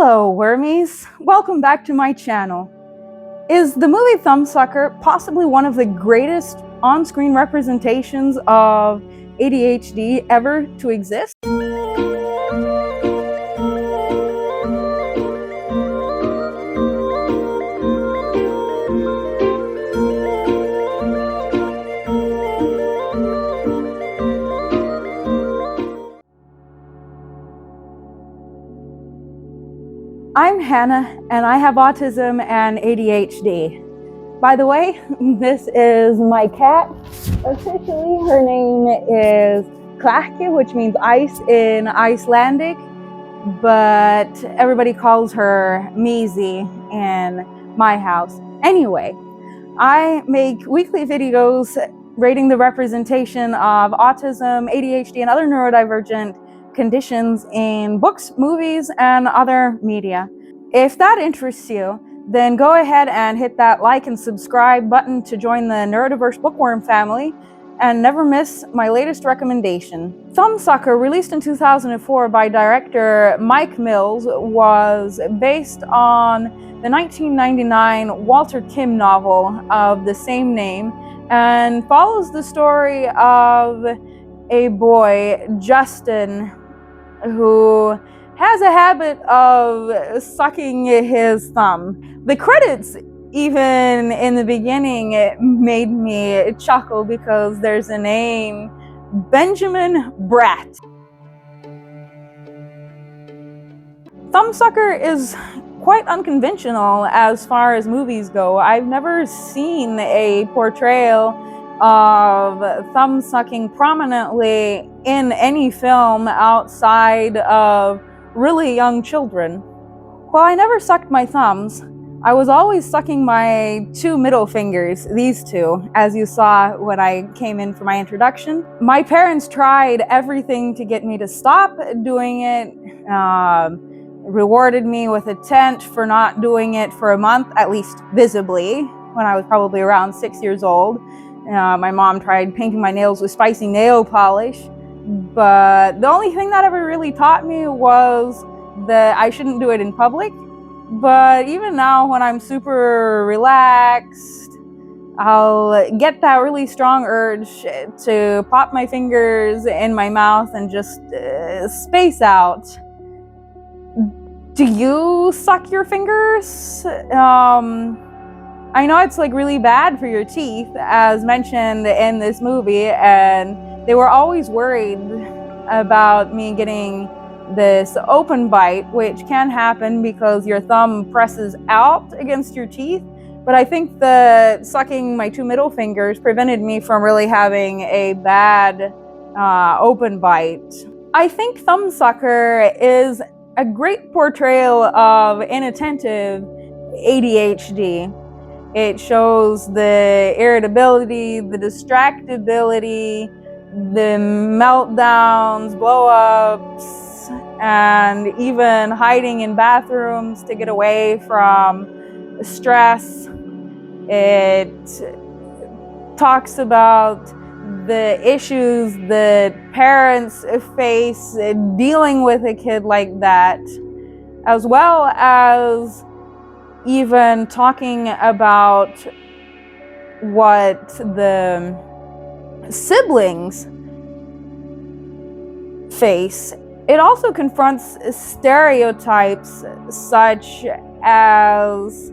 Hello, wormies! Welcome back to my channel. Is the movie Thumbsucker possibly one of the greatest on-screen representations of ADHD ever to exist? I'm Hannah, and I have autism and ADHD. By the way, this is my cat. Officially, her name is Klakje, which means ice in Icelandic, but everybody calls her Mizi in my house. Anyway, I make weekly videos rating the representation of autism, ADHD, and other neurodivergent conditions in books, movies, and other media. If that interests you, then go ahead and hit that like and subscribe button to join the neurodiverse bookworm family and never miss my latest recommendation. Thumbsucker, released in 2004 by director Mike Mills, was based on the 1999 Walter Kim novel of the same name and follows the story of a boy, Justin, who has a habit of sucking his thumb. The credits, even in the beginning, it made me chuckle because there's a name, Benjamin Bratt. Thumbsucker is quite unconventional as far as movies go. I've never seen a portrayal of thumb sucking prominently in any film outside of really young children. While I never sucked my thumbs, I was always sucking my two middle fingers, these two, as you saw when I came in for my introduction. My parents tried everything to get me to stop doing it, rewarded me with a tent for not doing it for a month, at least visibly, when I was probably around 6 years old. My mom tried painting my nails with spicy nail polish, but the only thing that ever really taught me was that I shouldn't do it in public. But even now, when I'm super relaxed, I'll get that really strong urge to pop my fingers in my mouth and just space out. Do you suck your fingers? I know it's like really bad for your teeth, as mentioned in this movie, and they were always worried about me getting this open bite, which can happen because your thumb presses out against your teeth. But I think that sucking my two middle fingers prevented me from really having a bad open bite. I think Thumbsucker is a great portrayal of inattentive ADHD. It shows the irritability, the distractibility, the meltdowns, blow-ups, and even hiding in bathrooms to get away from stress. It talks about the issues that parents face dealing with a kid like that, as well as even talking about what the siblings face. It also confronts stereotypes such as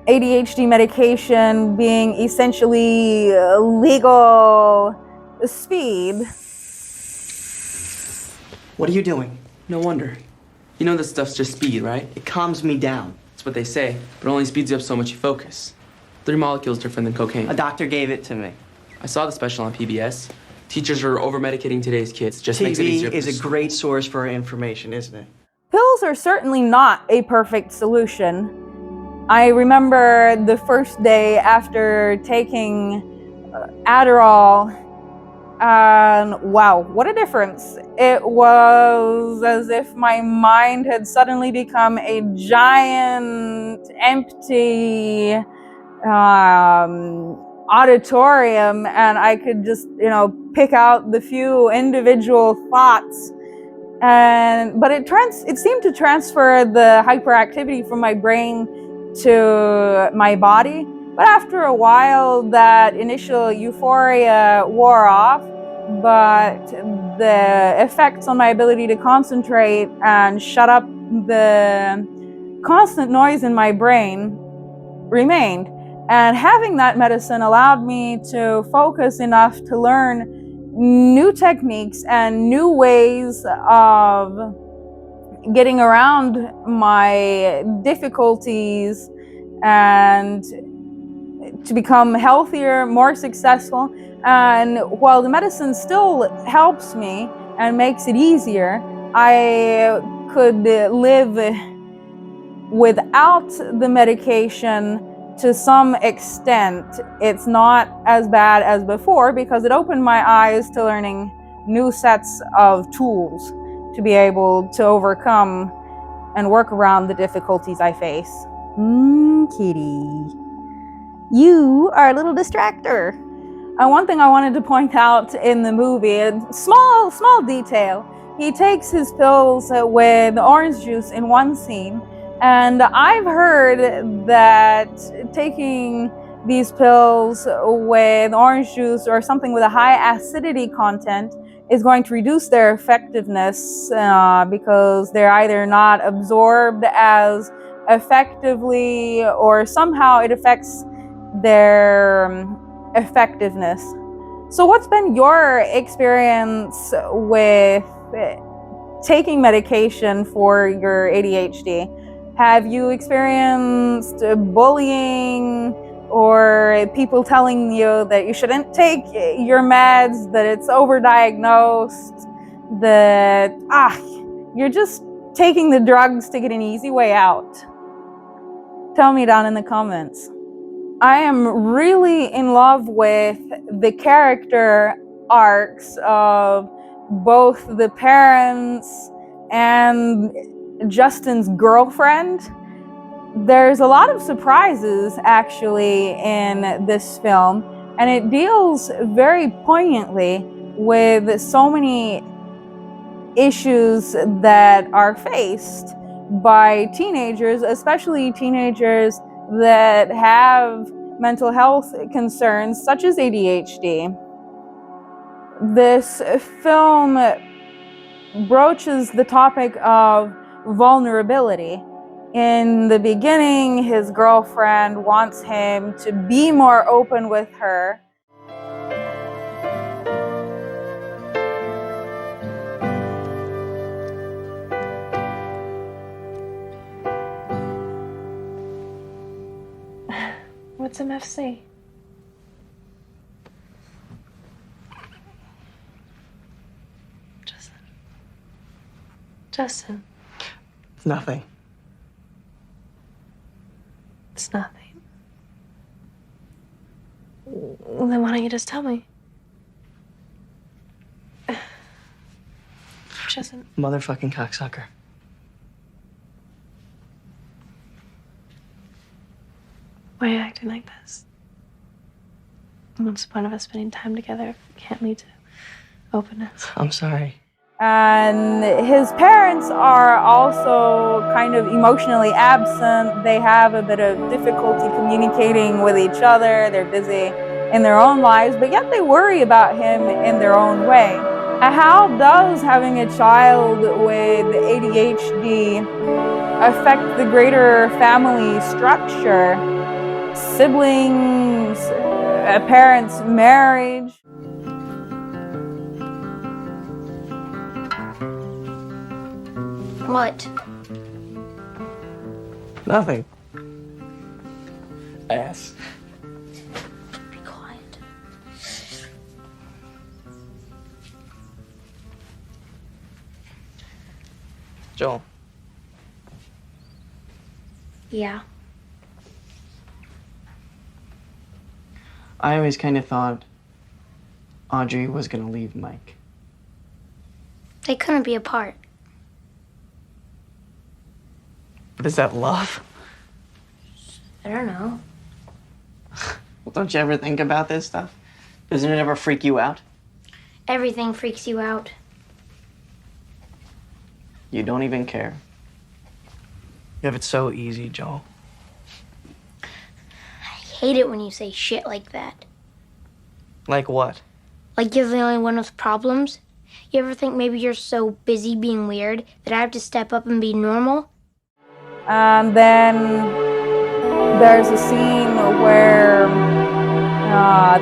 ADHD medication being essentially legal speed. What are you doing? No wonder. You know this stuff's just speed, right? It calms me down. That's what they say, but it only speeds you up so much you focus. 3 molecules different than cocaine. A doctor gave it to me. I saw the special on PBS. Teachers are over-medicating today's kids. Just makes it easier. TV is a great source for information, isn't it? Pills are certainly not a perfect solution. I remember the first day after taking Adderall, and wow, what a difference. It was as if my mind had suddenly become a giant, empty auditorium, and I could just, pick out the few individual thoughts but it seemed to transfer the hyperactivity from my brain to my body. But after a while, that initial euphoria wore off, but the effects on my ability to concentrate and shut up the constant noise in my brain remained. And having that medicine allowed me to focus enough to learn new techniques and new ways of getting around my difficulties and to become healthier, more successful. And while the medicine still helps me and makes it easier, I could live without the medication to some extent. It's not as bad as before because it opened my eyes to learning new sets of tools to be able to overcome and work around the difficulties I face. Kitty. You are a little distractor. One thing I wanted to point out in the movie, a small detail, he takes his pills with orange juice in one scene, and I've heard that taking these pills with orange juice or something with a high acidity content is going to reduce their effectiveness because they're either not absorbed as effectively or somehow it affects their effectiveness. So what's been your experience with taking medication for your ADHD? Have you experienced bullying or people telling you that you shouldn't take your meds, that it's overdiagnosed, that you're just taking the drugs to get an easy way out? Tell me down in the comments. I am really in love with the character arcs of both the parents and Justin's girlfriend. There's a lot of surprises actually in this film, and it deals very poignantly with so many issues that are faced by teenagers, especially teenagers that have mental health concerns such as ADHD. This film broaches the topic of vulnerability. In the beginning, his girlfriend wants him to be more open with her. What's MFC? Justin. It's nothing. It's nothing. Well, then why don't you just tell me? Justin. Motherfucking cocksucker. Why are you acting like this? What's the point of us spending time together if it can't lead to openness? I'm sorry. And his parents are also kind of emotionally absent. They have a bit of difficulty communicating with each other. They're busy in their own lives, but yet they worry about him in their own way. How does having a child with ADHD affect the greater family structure? Siblings, a parent's marriage? What? Nothing. Ass. Be quiet. Joel. Yeah. I always kind of thought Audrey was gonna leave Mike. They couldn't be apart. But is that love? I don't know. Well, don't you ever think about this stuff? Doesn't it ever freak you out? Everything freaks you out. You don't even care. You have it so easy, Joel. I hate it when you say shit like that. Like what? Like you're the only one with problems. You ever think maybe you're so busy being weird that I have to step up and be normal? And then there's a scene where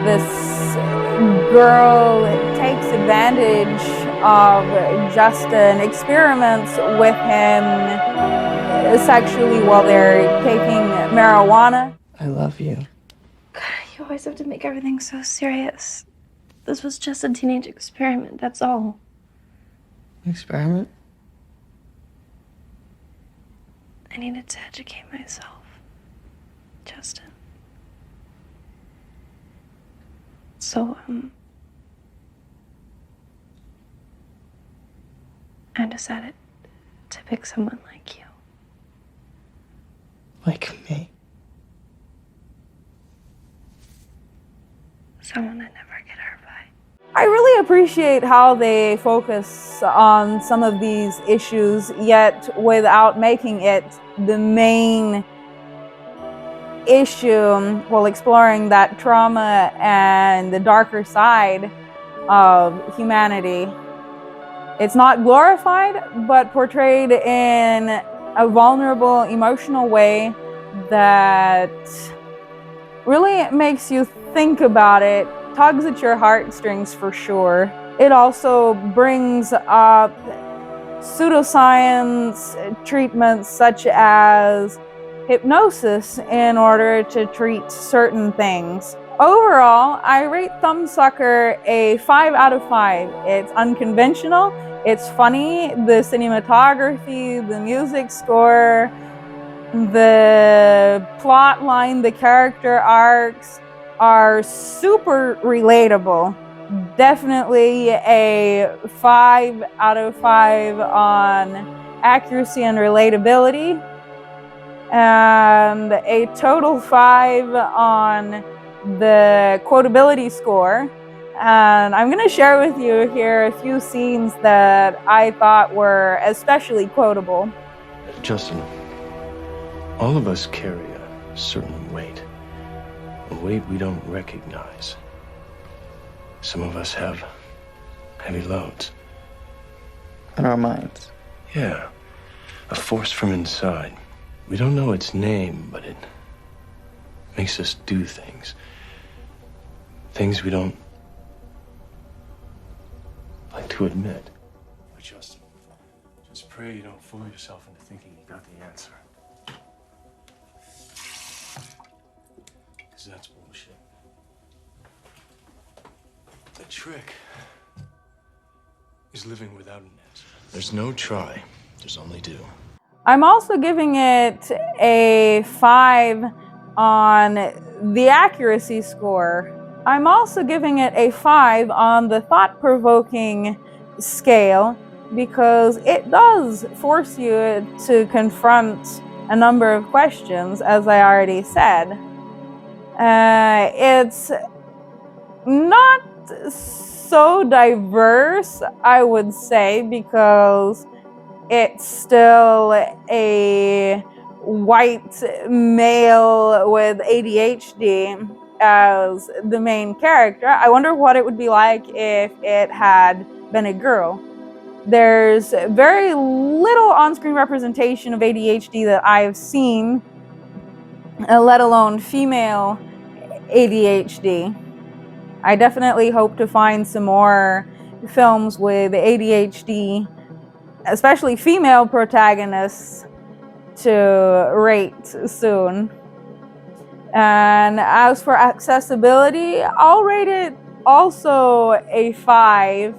this girl takes advantage of Justin, experiments with him sexually while they're taking marijuana. I love you. God, you always have to make everything so serious. This was just a teenage experiment, that's all. Experiment? I needed to educate myself, Justin. So, I decided to pick someone like you. Like me? Someone that never get hurt by. I really appreciate how they focus on some of these issues, yet without making it the main issue, while exploring that trauma and the darker side of humanity. It's not glorified, but portrayed in a vulnerable, emotional way that really makes you think about it, tugs at your heartstrings for sure. It also brings up pseudoscience treatments such as hypnosis in order to treat certain things. Overall, I rate Thumbsucker a 5 out of 5. It's unconventional, it's funny, the cinematography, the music score, the plot line, the character arcs are super relatable. Definitely a 5 out of 5 on accuracy and relatability, and a total 5 on the quotability score. And I'm going to share with you here a few scenes that I thought were especially quotable. Justin, all of us carry a certain weight, a weight we don't recognize. Some of us have heavy loads. In our minds. Yeah, a force from inside. We don't know its name, but it makes us do things. Things we don't like to admit. But Justin, just pray you don't fool yourself into thinking you got the answer. Because that's bullshit. The trick is living without an answer. There's no try, there's only do. I'm also giving it a 5 on the accuracy score. I'm also giving it a 5 on the thought-provoking scale, because it does force you to confront a number of questions, as I already said. It's not so diverse, I would say, because it's still a white male with ADHD as the main character. I wonder what it would be like if it had been a girl. There's very little on-screen representation of ADHD that I've seen, let alone female ADHD. I definitely hope to find some more films with ADHD, especially female protagonists, to rate soon. And as for accessibility, I'll rate it also a 5.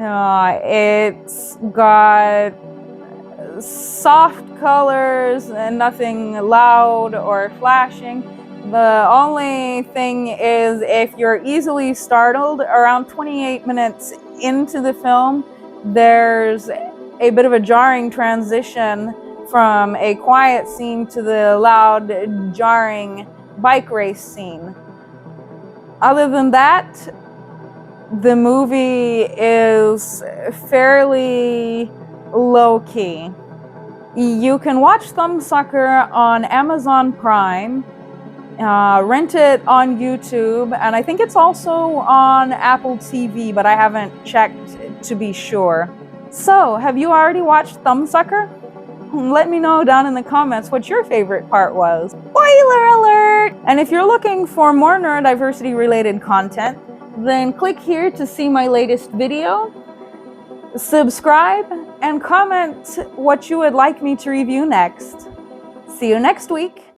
It's got soft colors and nothing loud or flashing. The only thing is, if you're easily startled, around 28 minutes into the film, there's a bit of a jarring transition from a quiet scene to the loud, jarring bike race scene. Other than that, the movie is fairly low-key. You can watch Thumbsucker on Amazon Prime, rent it on YouTube, and I think it's also on Apple TV, but I haven't checked to be sure. So, have you already watched Thumbsucker? Let me know down in the comments what your favorite part was. Spoiler alert! And if you're looking for more neurodiversity related content, then click here to see my latest video, subscribe, and comment what you would like me to review next. See you next week!